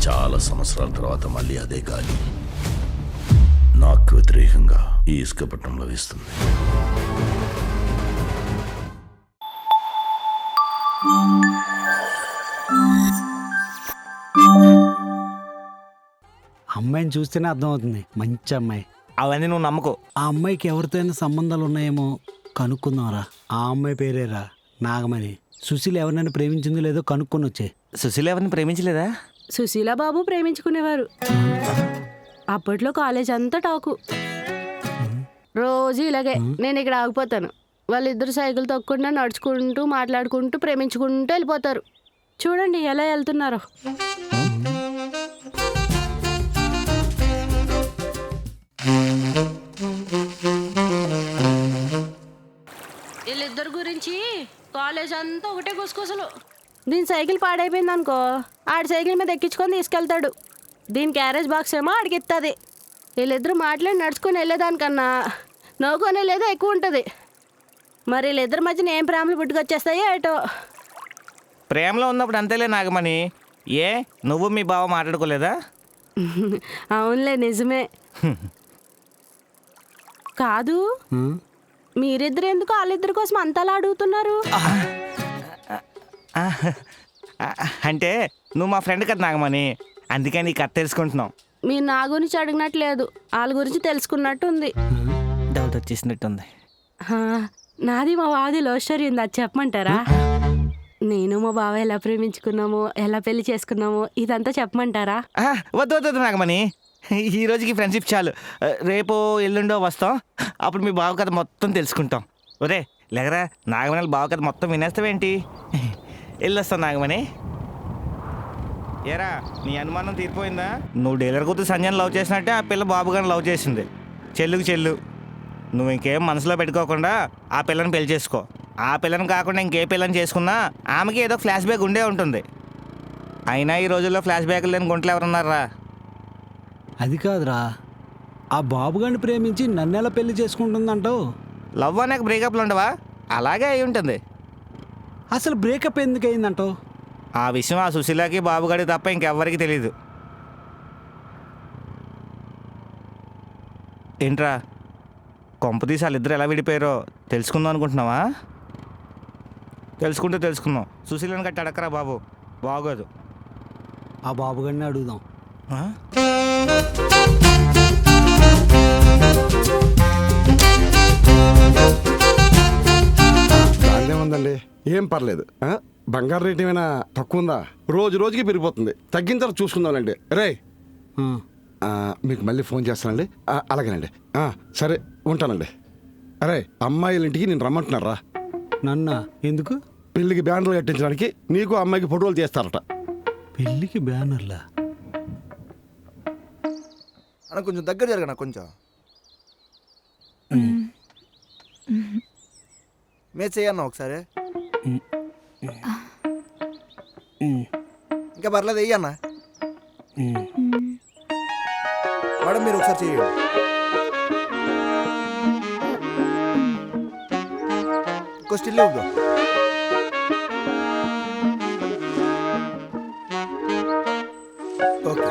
చాలా సంవత్సరాల తర్వాత మళ్ళీ అదే గాలి నాకు వ్యతిరేకంగా ఈ ఇసుక పట్టణంలో వీస్తుంది. అమ్మాయిని చూస్తేనే అర్థమవుతుంది, మంచి అమ్మాయి. అవన్నీ నువ్వు నమ్మకో. ఆ అమ్మాయికి ఎవరితో సంబంధాలు ఉన్నాయేమో కనుక్కుందాంరా. ఆ అమ్మాయి పేరేరా నాగమణి. సుశీల ఎవరినైనా ప్రేమించిందో లేదో కనుక్కొని వచ్చే. సుశీల ఎవరిని ప్రేమించలేదా? సుశీల బాబు ప్రేమించుకునేవారు. అప్పట్లో కాలేజ్ అంతా టాకు. రోజు ఇలాగే నేను ఇక్కడ ఆగిపోతాను, వాళ్ళిద్దరు సైకిల్ తొక్కకుండా నడుచుకుంటూ మాట్లాడుకుంటూ ప్రేమించుకుంటూ వెళ్ళిపోతారు. చూడండి ఎలా వెళ్తున్నారో. వీళ్ళిద్దరు గురించి కాలేజ్ అంతా ఒకటే గుసగుసలు. దీని సైకిల్ పాడైపోయింది అనుకో, ఆడి సైకిల్ మీద ఎక్కించుకొని తీసుకెళ్తాడు. దీని క్యారేజ్ బాక్స్ ఏమో ఆడికి ఇస్తుంది. వీళ్ళిద్దరు మాట్లాడి నడుచుకొని వెళ్ళేదానికన్నా నవ్వుకొని వెళ్ళేదో ఎక్కువ ఉంటుంది. మరి వీళ్ళిద్దరి మధ్యన ఏం ప్రేమలు పుట్టుకొచ్చేస్తాయో ఏటో. ప్రేమలో ఉన్నప్పుడు అంతేలే నాగమణి. ఏ నువ్వు మీ బావ మాట్లాడుకోలేదా? అవునులే, నిజమే. కాదు, మీరిద్దరు ఎందుకు వాళ్ళిద్దరి కోసం అంతలా అడుగుతున్నారు? అంటే నువ్వు మా ఫ్రెండ్ కదా నాగమణి, అందుకే నీకు కథ తెలుసుకుంటున్నావు. మీరు నా గురించి అడిగినట్లేదు, వాళ్ళ గురించి తెలుసుకున్నట్టు ఉంది. డౌట్ వచ్చేసినట్టుంది. నాది మా బావది లవ్ స్టోరీ ఉంది, అది చెప్పమంటారా? నేను మా బావ ఎలా ప్రేమించుకున్నామో, ఎలా పెళ్లి చేసుకున్నామో ఇదంతా చెప్పమంటారా? వద్దు వద్దు వద్దు నాగమణి, ఈ రోజుకి ఫ్రెండ్షిప్ చాలు. రేపో ఎల్లుండో వస్తాం, అప్పుడు మీ బావ కథ మొత్తం తెలుసుకుంటాం. ఒరే లేకరా, నాగమణి బావ కథ మొత్తం వినేస్తావేంటి? వెళ్ళొస్తాం నాగమణి. ఏరా నీ అనుమానం తీరిపోయిందా? నువ్వు డీలర్ కూతురు సంజయ్ లవ్ చేసినట్టే ఆ పిల్ల బాబు గారిని లవ్ చేసింది. చెల్లుకు చెల్లు. నువ్వు ఇంకేం మనసులో పెట్టుకోకుండా ఆ పిల్లని పెళ్లి చేసుకో. ఆ పిల్లని కాకుండా ఇంకే పిల్లని చేసుకున్నా ఆమెకి ఏదో ఫ్లాష్ బ్యాక్ ఉండే ఉంటుంది. అయినా ఈ రోజుల్లో ఫ్లాష్ బ్యాక్లు లేని గుంటలు ఎవరున్నారా? అది కాదురా, ఆ బాబుగారిని ప్రేమించి నన్నెలా పెళ్లి చేసుకుంటుందంటావు? లవ్ అనేక బ్రేకప్లు ఉండవా? అలాగే అయి ఉంటుంది. అసలు బ్రేకప్ ఎందుకు అయిందంటావు? ఆ విషయం ఆ సుశీలకి బాబుగాడి తప్ప ఇంకెవ్వరికి తెలీదు. ఏంట్రా కొంపతీసి వాళ్ళిద్దరు ఎలా విడిపోయారో తెలుసుకుందాం అనుకుంటున్నావా? తెలుసుకుందాం. సుశీలని గట్టి అడక్కరా బాబు, బాగోదు. ఆ బాబుగారిని అడుగుదాం. ఉందండి, ఏం పర్లేదు. బంగారు రేట్ ఏమైనా తక్కువ ఉందా? రోజు రోజుకి పెరిగిపోతుంది, తగ్గించాలి చూసుకుందాంలేండి. రే మీకు మళ్ళీ ఫోన్ చేస్తానండి. అలాగేనండి, సరే ఉంటానండి. అరే అమ్మాయిల ఇంటికి నేను రమ్మంటున్నారా? నన్నా ఎందుకు? పెళ్ళికి బ్యానర్లు కట్టించడానికి నీకు అమ్మాయికి ఫోటోలు చేస్తారట. పెళ్ళికి బ్యానర్లా? అన్న కొంచెం దగ్గర జరగనా? కొంచెం మేచ్ చేయన్నా ఒకసారి. ఇంకా పర్లేదు, వెయ్యన్నా మేడం, మీరు ఒకసారి చేయండి. ఇంకో స్టిల్ ఇవ్వదు. Okay,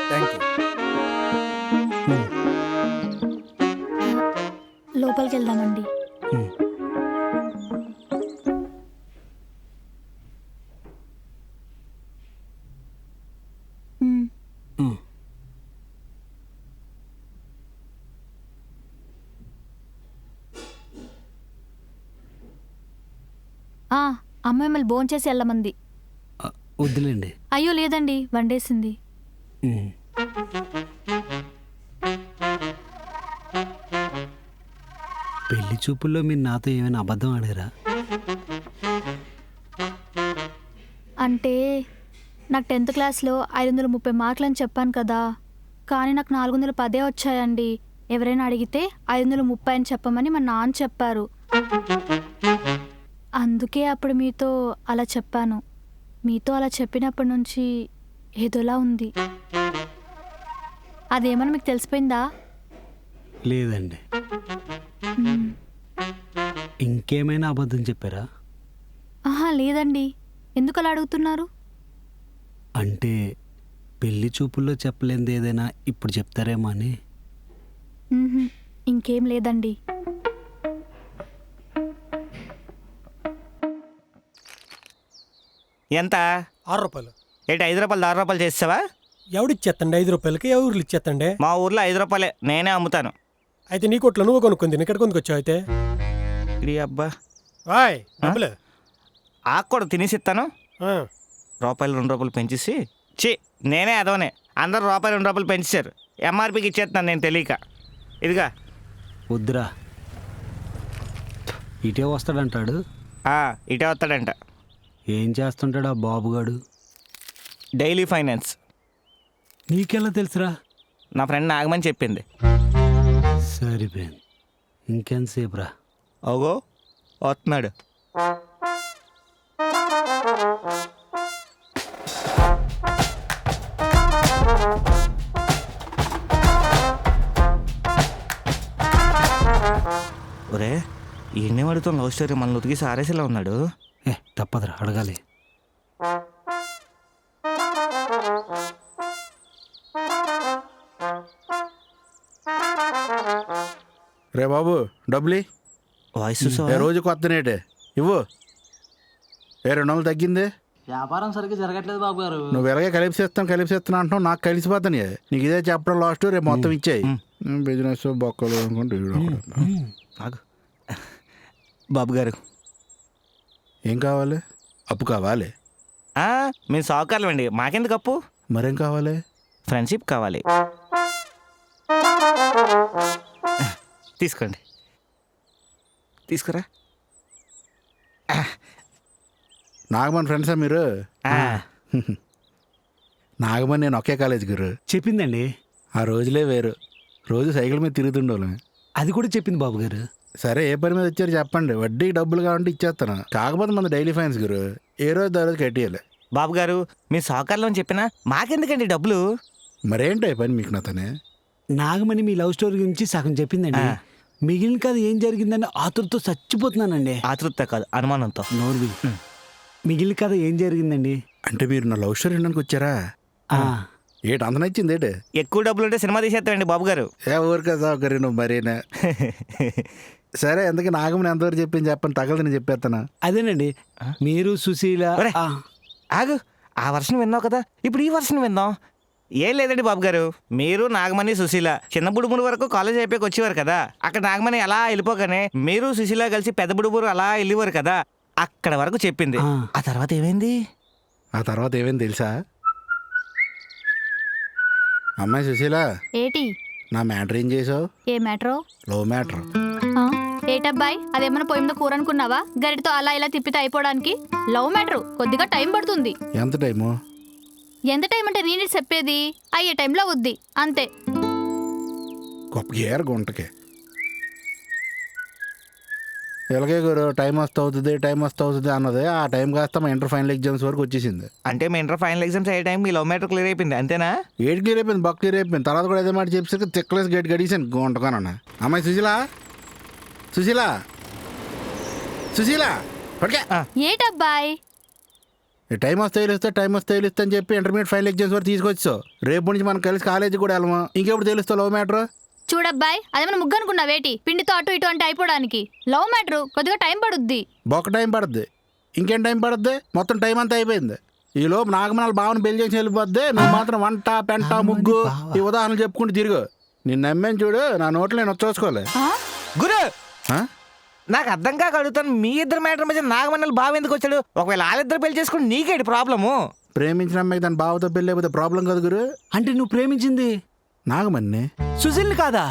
thank you. లోపలికి వెళ్దామండి. అమ్మాయి మిమ్మల్ని భోంచేసి వెళ్ళమంది. వద్దులేండి. అయ్యో లేదండి, వండేసింది. పెళ్లి చూపుల్లో మీరు నాతో ఏమైనా అబద్ధం ఆడారా? అంటే నాకు 10th క్లాస్లో 530 మార్కులు అని చెప్పాను కదా, కానీ నాకు 410 వచ్చాయండి. ఎవరైనా అడిగితే 530 అని చెప్పమని మా నాన్న చెప్పారు. అందుకే అప్పుడు మీతో అలా చెప్పాను. మీతో అలా చెప్పినప్పటి నుంచి ఏదోలా ఉంది. అదేమన్నా మీకు తెలిసిపోయిందా? లేదండి. ఇంకేమైనా అబద్ధం చెప్పారా? ఆహా లేదండి. ఎందుకు అలా అడుగుతున్నారు? అంటే పెళ్లి పెళ్లి చూపుల్లో చెప్పలేనిది ఏదైనా ఇప్పుడు చెప్తారేమో అని. మ్మ్హ్మ్. ఇంకేం లేదండి. ఎంత 6 రూపాయలు. ఏంటి 5 రూపాయలు 10 రూపాయలు చేస్తావా? ఎవడిచ్చేస్తండి 5 రూపాయలకి? ఎవరు ఇచ్చేస్తండే? మా ఊర్లో 5 రూపాయలే, నేనే అమ్ముతాను. అయితే నీ కొట్లో నువ్వు కొనుక్కుంది, ఇక్కడ కొనుక్కొచ్చావు అయితే. ఇది అబ్బా వాయ్ డబ్బులు. ఆకు తినేసి ఇస్తాను. ఆ, రూపాయలు 2 రూపాయలు పెంచేసి నేనే అదోనే అందరు రూపాయలు 2 రూపాయలు పెంచారు. ఎంఆర్పికి ఇచ్చేస్తాను నేను తెలియక. ఇదిగా వద్దురా, ఇటే వస్తాడంటాడు. ఇటే వస్తాడంట. ఏం చేస్తుంటాడు ఆ బాబుగాడు? Daily finance. నీకెలా తెలుసురా? నా ఫ్రెండ్ నాగమని చెప్పింది. సరిపోయింది, ఇంకెంతసేపు రా? ఓగో వస్తున్నాడు. ఒరే ఈయనే వాడితో లవ్ స్టోరీ మన ఉతికి సారేసేలా ఉన్నాడు. తప్పదురా, అడగాలి. రే బాబు డబ్బులు వాయిస్ రోజు కొత్త నేటే ఇవ్వు. 200 తగ్గింది. వ్యాపారం సరిగ్గా జరగట్లేదు బాబు గారు. నువ్వు ఎలాగే కలిపిసేస్తాను అంటున్నావు, నాకు కలిసిపోతాను. నీకు ఇదే చెప్పడం లాస్ట్, రేపు మొత్తం ఇచ్చేయి. బిజినెస్ బొక్కలు అనుకుంటే బాబు గారు ఏం కావాలి? అప్పు కావాలి? మేము సౌకర్యం అండి, మాకెందుకు అప్పు? మరేం కావాలి? ఫ్రెండ్షిప్ కావాలి. తీసుకోండి, తీసుకురా. నాగమన్ ఫ్రెండ్సా మీరు? నాగమన్ నేను ఒకే కాలేజ్ గురు. చెప్పిందండి. ఆ రోజులే వేరు, రోజు సైకిల్ మీద తిరుగుతుండోళ్ళం. అది కూడా చెప్పింది బాబు గారు. సరే ఏ పని మీద వచ్చారు చెప్పండి, వడ్డీకి డబ్బులు కావాలంటే ఇచ్చేస్తాను. కాకపోతే మన డైలీ ఫైన్స్ గురు, ఏ రోజు దా రోజు కట్టేయాలి. బాబు గారు మీ సౌకర్యం చెప్పినా మాకెందుకండి డబ్బులు? మరేంటి పని మీకు నాతోనే? నాగమణి మీ లవ్ స్టోరీ గురించి సగం చెప్పిందండి. మిగిలిన కథ ఏం జరిగిందని ఆతురతో చచ్చిపోతున్నానండి. ఆతృత కాదు, అనుమానంతో. నోరు మిగిలిన కథ ఏం జరిగిందండి? అంటే మీరు నా లవ్ స్టోరీ వినడానికి వచ్చారా? ఏటి అంత నచ్చింది ఏటి? ఎక్కువ డబ్బులు ఉంటే సినిమా తీసేస్తామండి బాబు గారు. ఏ ఊరికే సౌకర్యం నువ్వు మరేనా? సరే ఎందుకు నాగమని ఎంతవరకు చెప్పింది చెప్పండి, తగలని చెప్పేస్తాను. అదేనండి, మీరు సుశీల. ఒరే, ఆగు, ఆ వర్షం విన్నావు కదా, ఇప్పుడు ఈ వర్షం విందాం. ఏం లేదండి బాబు గారు, మీరు నాగమణి సుశీల చిన్న బుడుమూరు వరకు కాలేజ్ అయిపోయి వచ్చేవారు కదా. అక్కడ నాగమణి అలా వెళ్ళిపోగానే మీరు సుశీల కలిసి పెద్ద బుడుమూరు అలా వెళ్ళేవారు కదా. అక్కడ వరకు చెప్పింది. ఆ తర్వాత ఏమైంది? ఆ తర్వాత ఏమైంది తెలుసా? అమ్మాయి సుశీల, ఏటి నా మ్యాటర్ ఏం చేసావు? ఏ మ్యాటరో? Love matter. ఏటబ్బాయి, అదేమన్నా పొయ్యి మీద కూర అనుకున్నావా? గరిటతో అలా ఇలా తిప్పితే అయిపోవడానికి. లవ్ మ్యాటర్ కొద్దిగా టైం పడుతుంది. ఎంత టైము? ఎంత టైం అంటే నేను చెప్పేది అయ్యే టైంలో వద్ది అంతే. గొప్ప ఏర గుంటకి ఎలాగే గురు, టైం వస్తూ అవుతుంది అన్నది. ఆ టైం కాస్త మా ఇంటర్ ఫైనల్ ఎగ్జామ్స్ వరకు వచ్చేసింది. అంటే మీ ఇంటర్ ఫైనల్ ఎగ్జామ్స్ అయ్యే టైం మీ లవ్ మ్యాటర్ క్లియర్ అయిపోయింది అంతేనా? గేట్ క్లియర్ అయిపోయింది, బక్ క్లియర్ అయిపోయింది. తర్వాత కూడా అదే మాట చెప్పేసరికి తిక్కలేసి గేట్ గడిసాను గుంటకానన్నా. అమ్మాయి సుశీల, సుశీల, సుశీల పడికే. ఏటబ్బాయి, టైం వస్తే తెలుస్తా అని చెప్పి ఇంటర్మీడియట్ ఫైనల్ ఎగ్జామ్స్ వరకు తీసుకొచ్చావు. రేపు నుంచి మనం కలిసి కాలేజీ కూడా వెళ్ళము. ఇంకెప్పుడు తెలుస్తావు లవ్ మ్యాటర్? చూడబ్బాయి, అదేమన్నా ముగ్గు అనుకున్నావేటి? పిండితో అటు ఇటు అంటే అయిపోవడానికి. లవ్ మ్యాటర్ కొద్దిగా టైం పడుద్ది. బొక్క టైం పడుద్ది. ఇంకేం టైం పడుద్ది? మొత్తం టైం అంతా అయిపోయింది. ఈ లోపు నాగమనాలు బావని పెళ్లి చేసి వెళ్ళిపోద్ది. నువ్వు మాత్రం వంట పెంట ముగ్గు ఈ ఉదాహరణలు చెప్పుకుంటూ తిరుగు. నిన్ను నమ్మేని చూడు, నా నోట్లో నేను వచ్చేసుకోలే. గురు నాకు అర్థం కాక అడుగుతాను, మీ ఇద్దరు మ్యాటర్ మధ్య నాగమన్నలు బావ ఎందుకు వచ్చాడు? ఒకవేళ వాళ్ళిద్దరు పెళ్లి చేసుకుని నీకేంటి ప్రాబ్లము? ప్రేమించిన అమ్మాయికి దాని బావతో పెళ్ళి అయిపోతే ప్రాబ్లం కదా గురు. అంటే నువ్వు ప్రేమించింది నాగమన్ని, సుశీల్ని కాదా?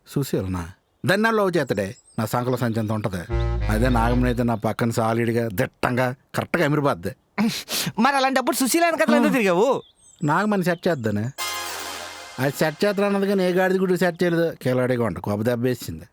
సుశీలనా? దాన్ని నా లవ్ చేస్తాడే. నా సంకల సంచంత ఉంటుంది. అదే నాగమని అయితే నా పక్కన సాలిడ్గా దిట్టంగా కరెక్ట్గా ఎమిరిపోద్ది. మరి అలాంటప్పుడు సుశీల కథలు ఎందుకు తిరిగావు? నాగమని సెట్ చేద్దానే. అది సెట్ చేస్తాను అన్నది కానీ ఏ గాడిది గుడి సెట్ చేయలేదు. కిలాడిగా ఉంటా, కొబ్బ దెబ్బ వేసింది.